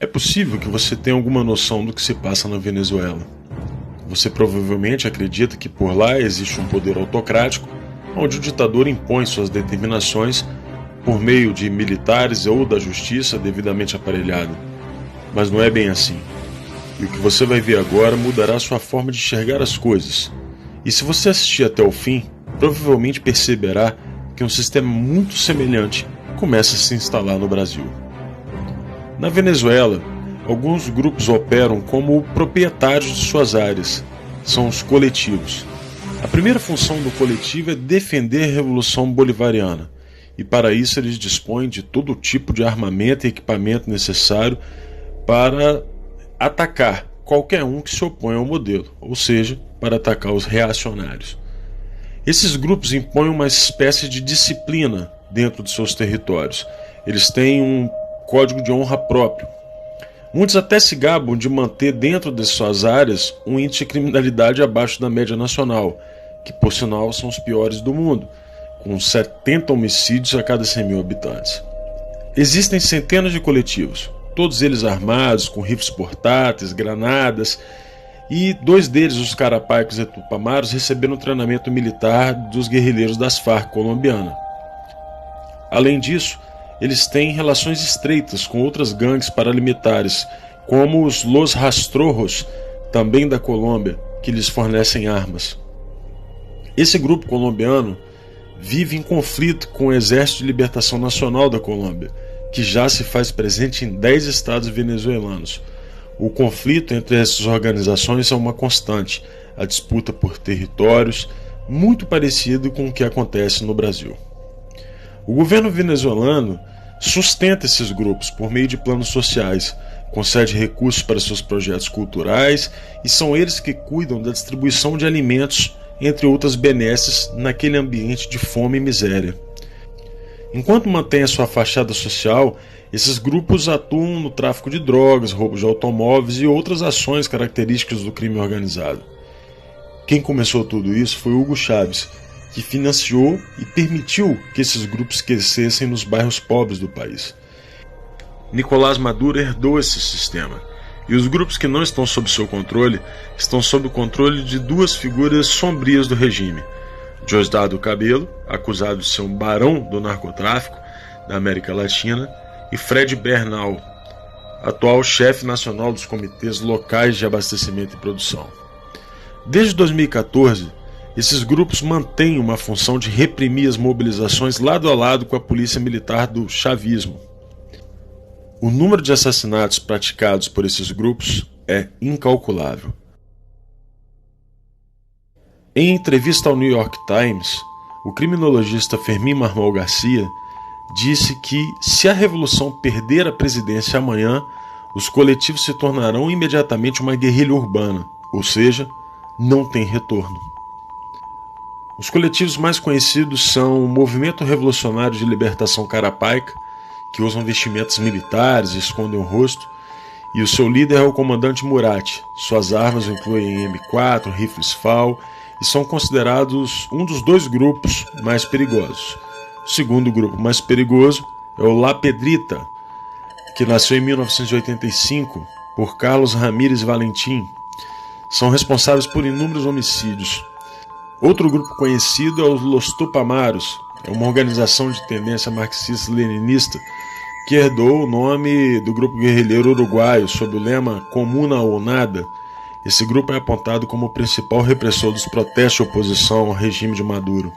É possível que você tenha alguma noção do que se passa na Venezuela. Você provavelmente acredita que por lá existe um poder autocrático, onde o ditador impõe suas determinações por meio de militares ou da justiça devidamente aparelhada. Mas não é bem assim. E o que você vai ver agora mudará sua forma de enxergar as coisas. E se você assistir até o fim, provavelmente perceberá que um sistema muito semelhante começa a se instalar no Brasil. Na Venezuela, alguns grupos operam como proprietários de suas áreas. São os coletivos. A primeira função do coletivo é defender a Revolução Bolivariana, e para isso eles dispõem de todo tipo de armamento e equipamento necessário para atacar qualquer um que se oponha ao modelo, ou seja, para atacar os reacionários. Esses grupos impõem uma espécie de disciplina dentro de seus territórios. Eles têm um código de honra próprio. Muitos até se gabam de manter dentro de suas áreas um índice de criminalidade abaixo da média nacional, que por sinal são os piores do mundo, com 70 homicídios a cada 100 mil habitantes. Existem centenas de coletivos, todos eles armados, com rifles portáteis, granadas, e 2 deles, os Carapaicos e Tupamaros, receberam treinamento militar dos guerrilheiros das Farc colombiana. Além disso, eles têm relações estreitas com outras gangues paramilitares, como os Los Rastrojos, também da Colômbia, que lhes fornecem armas. Esse grupo colombiano vive em conflito com o Exército de Libertação Nacional da Colômbia, que já se faz presente em 10 estados venezuelanos. O conflito entre essas organizações é uma constante, a disputa por territórios, muito parecido com o que acontece no Brasil. O governo venezuelano sustenta esses grupos por meio de planos sociais, concede recursos para seus projetos culturais e são eles que cuidam da distribuição de alimentos, entre outras benesses, naquele ambiente de fome e miséria. Enquanto mantém a sua fachada social, esses grupos atuam no tráfico de drogas, roubos de automóveis e outras ações características do crime organizado. Quem começou tudo isso foi Hugo Chávez, que financiou e permitiu que esses grupos crescessem nos bairros pobres do país. Nicolás Maduro herdou esse sistema, e os grupos que não estão sob seu controle estão sob o controle de 2 figuras sombrias do regime: Diosdado Cabello, acusado de ser um barão do narcotráfico da América Latina, e Fred Bernal, atual chefe nacional dos comitês locais de abastecimento e produção. Desde 2014, esses grupos mantêm uma função de reprimir as mobilizações lado a lado com a polícia militar do chavismo. O número de assassinatos praticados por esses grupos é incalculável. Em entrevista ao New York Times, o criminologista Fermín Marmol Garcia disse que, se a revolução perder a presidência amanhã, os coletivos se tornarão imediatamente uma guerrilha urbana, ou seja, não tem retorno. Os coletivos mais conhecidos são o Movimento Revolucionário de Libertação Carapaica, que usam vestimentas militares e escondem o rosto, e o seu líder é o comandante Murat. Suas armas incluem M4, rifles FAL, e são considerados um dos 2 grupos mais perigosos. O segundo grupo mais perigoso é o La Pedrita, que nasceu em 1985 por Carlos Ramírez Valentim. São responsáveis por inúmeros homicídios. Outro grupo conhecido é os Los Tupamaros, é uma organização de tendência marxista-leninista que herdou o nome do grupo guerrilheiro uruguaio sob o lema Comuna ou Nada. Esse grupo é apontado como o principal repressor dos protestos de oposição ao regime de Maduro.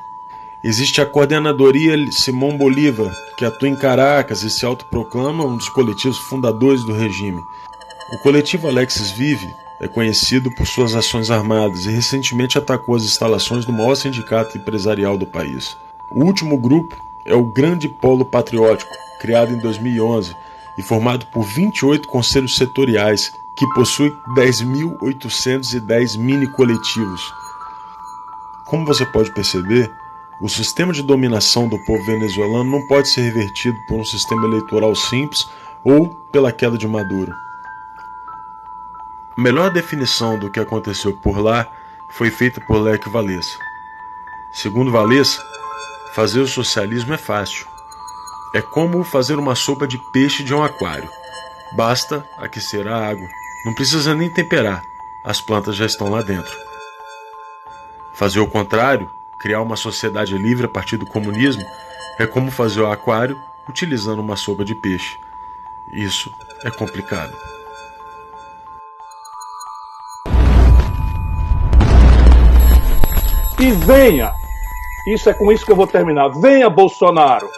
Existe a Coordenadoria Simón Bolívar, que atua em Caracas e se autoproclama um dos coletivos fundadores do regime. O coletivo Alexis Vive é conhecido por suas ações armadas e recentemente atacou as instalações do maior sindicato empresarial do país. O último grupo é o Grande Polo Patriótico, criado em 2011 e formado por 28 conselhos setoriais, que possui 10.810 mini-coletivos. Como você pode perceber, o sistema de dominação do povo venezuelano não pode ser revertido por um sistema eleitoral simples ou pela queda de Maduro. A melhor definição do que aconteceu por lá foi feita por Lech Walesa. Segundo Walesa, fazer o socialismo é fácil. É como fazer uma sopa de peixe de um aquário. Basta aquecer a água, não precisa nem temperar, as plantas já estão lá dentro. Fazer o contrário, criar uma sociedade livre a partir do comunismo, é como fazer o aquário utilizando uma sopa de peixe. Isso é complicado. E venha, isso é com isso que eu vou terminar, venha Bolsonaro,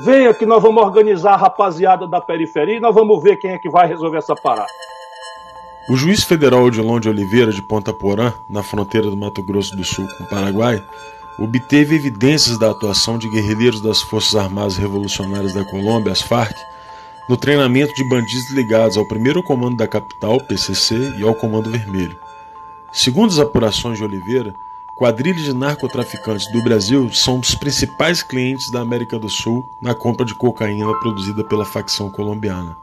venha que nós vamos organizar a rapaziada da periferia e nós vamos ver quem é que vai resolver essa parada. O juiz federal Odilon de Oliveira de Ponta Porã, na fronteira do Mato Grosso do Sul com o Paraguai, obteve evidências da atuação de guerrilheiros das Forças Armadas Revolucionárias da Colômbia, as FARC, no treinamento de bandidos ligados ao primeiro comando da capital, PCC, e ao Comando Vermelho. Segundo as apurações de Oliveira, quadrilhas de narcotraficantes do Brasil são dos principais clientes da América do Sul na compra de cocaína produzida pela facção colombiana.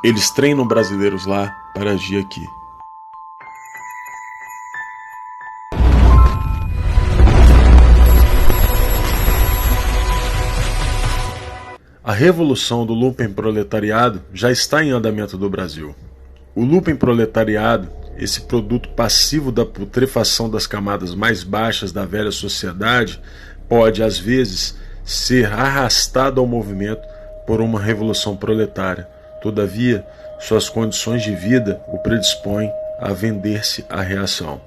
Eles treinam brasileiros lá para agir aqui. A revolução do lumpenproletariado já está em andamento no Brasil. O lumpenproletariado, esse produto passivo da putrefação das camadas mais baixas da velha sociedade, pode, às vezes, ser arrastado ao movimento por uma revolução proletária. Todavia, suas condições de vida o predispõem a vender-se à reação.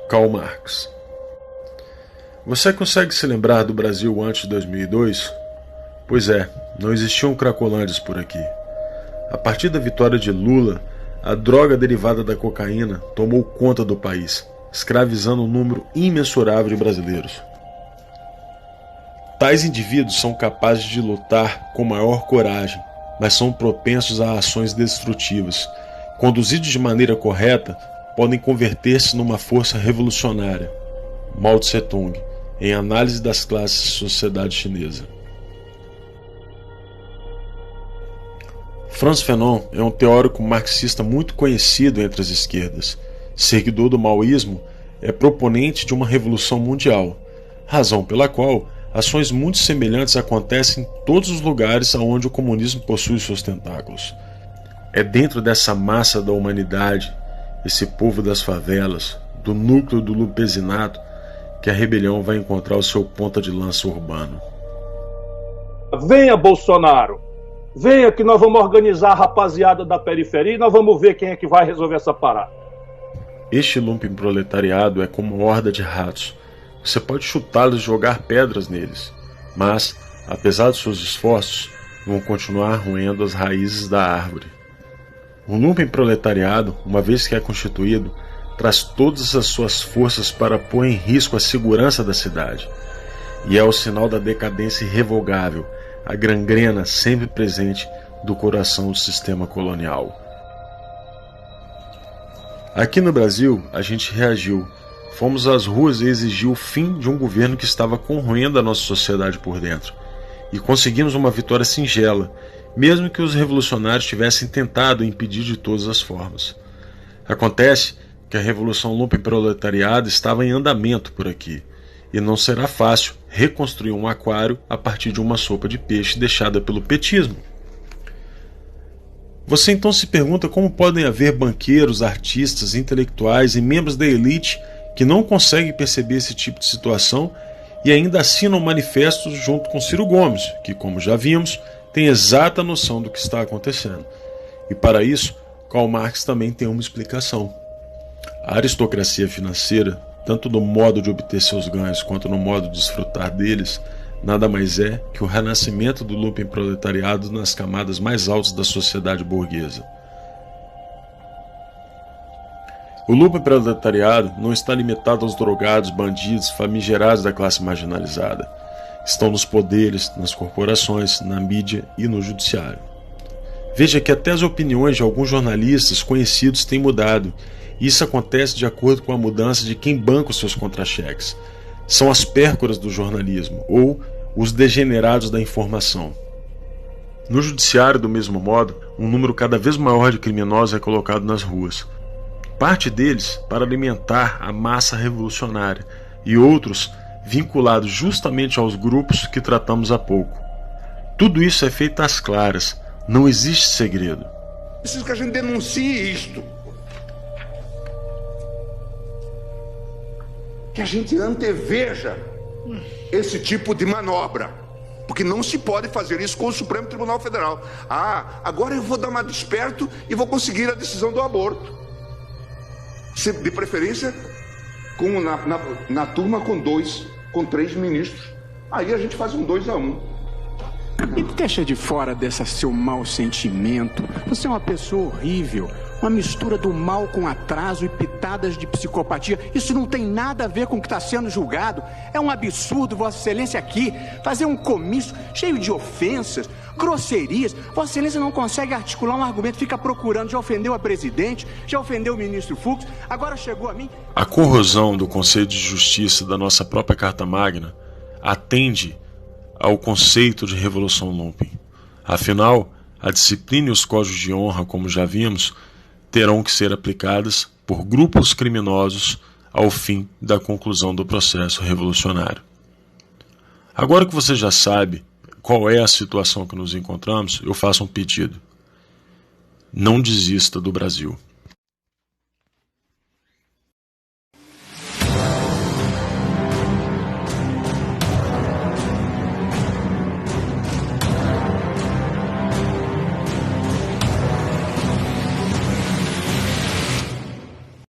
Karl Marx. Você consegue se lembrar do Brasil antes de 2002? Pois é, não existiam cracolândias por aqui. A partir da vitória de Lula, a droga derivada da cocaína tomou conta do país, escravizando um número imensurável de brasileiros. Tais indivíduos são capazes de lutar com maior coragem, mas são propensos a ações destrutivas. Conduzidos de maneira correta, podem converter-se numa força revolucionária. Mao Tse-tung, em Análise das Classes da Sociedade Chinesa. Frantz Fanon é um teórico marxista muito conhecido entre as esquerdas. Seguidor do maoísmo, é proponente de uma revolução mundial, razão pela qual ações muito semelhantes acontecem em todos os lugares onde o comunismo possui seus tentáculos. É dentro dessa massa da humanidade, esse povo das favelas, do núcleo do lumpesinato, que a rebelião vai encontrar o seu ponta de lança urbano. Venha Bolsonaro, venha que nós vamos organizar a rapaziada da periferia e nós vamos ver quem é que vai resolver essa parada. Este lumpenproletariado é como uma horda de ratos. Você pode chutá-los e jogar pedras neles, mas, apesar de seus esforços, vão continuar roendo as raízes da árvore. O lumpenproletariado, uma vez que é constituído, traz todas as suas forças para pôr em risco a segurança da cidade. E é o sinal da decadência irrevogável, a gangrena sempre presente do coração do sistema colonial. Aqui no Brasil, a gente reagiu. Fomos às ruas e exigimos o fim de um governo que estava corroendo a nossa sociedade por dentro. E conseguimos uma vitória singela, mesmo que os revolucionários tivessem tentado impedir de todas as formas. Acontece que a revolução lumpenproletariada estava em andamento por aqui, e não será fácil reconstruir um aquário a partir de uma sopa de peixe deixada pelo petismo. Você então se pergunta como podem haver banqueiros, artistas, intelectuais e membros da elite que não conseguem perceber esse tipo de situação e ainda assinam manifestos junto com Ciro Gomes, que, como já vimos, tem exata noção do que está acontecendo. E para isso, Karl Marx também tem uma explicação. A aristocracia financeira, tanto no modo de obter seus ganhos quanto no modo de desfrutar deles, nada mais é que o renascimento do lumpenproletariado nas camadas mais altas da sociedade burguesa. O lumpenproletariado não está limitado aos drogados, bandidos, famigerados da classe marginalizada. Estão nos poderes, nas corporações, na mídia e no judiciário. Veja que até as opiniões de alguns jornalistas conhecidos têm mudado, e isso acontece de acordo com a mudança de quem banca os seus contra-cheques. São as pércoras do jornalismo, ou os degenerados da informação. No judiciário, do mesmo modo, um número cada vez maior de criminosos é colocado nas ruas. Parte deles para alimentar a massa revolucionária, e outros vinculados justamente aos grupos que tratamos há pouco. Tudo isso é feito às claras. Não existe segredo. Preciso que a gente denuncie isto. Que a gente anteveja esse tipo de manobra. Porque não se pode fazer isso com o Supremo Tribunal Federal. Agora eu vou dar mais desperto e vou conseguir a decisão do aborto. De preferência na turma com 3 ministros. Aí a gente faz um 2-1. E deixa de fora desse seu mau sentimento. Você é uma pessoa horrível. Uma mistura do mal com atraso e pitadas de psicopatia. Isso não tem nada a ver com o que está sendo julgado. É um absurdo, Vossa Excelência, aqui fazer um comício cheio de ofensas, grosserias. Vossa Excelência não consegue articular um argumento, fica procurando. Já ofendeu a presidente, já ofendeu o ministro Fux, agora chegou a mim. A corrosão do Conselho de Justiça da nossa própria Carta Magna atende ao conceito de Revolução Lumpen. Afinal, a disciplina e os códigos de honra, como já vimos, terão que ser aplicadas por grupos criminosos ao fim da conclusão do processo revolucionário. Agora que você já sabe qual é a situação que nos encontramos, eu faço um pedido. Não desista do Brasil.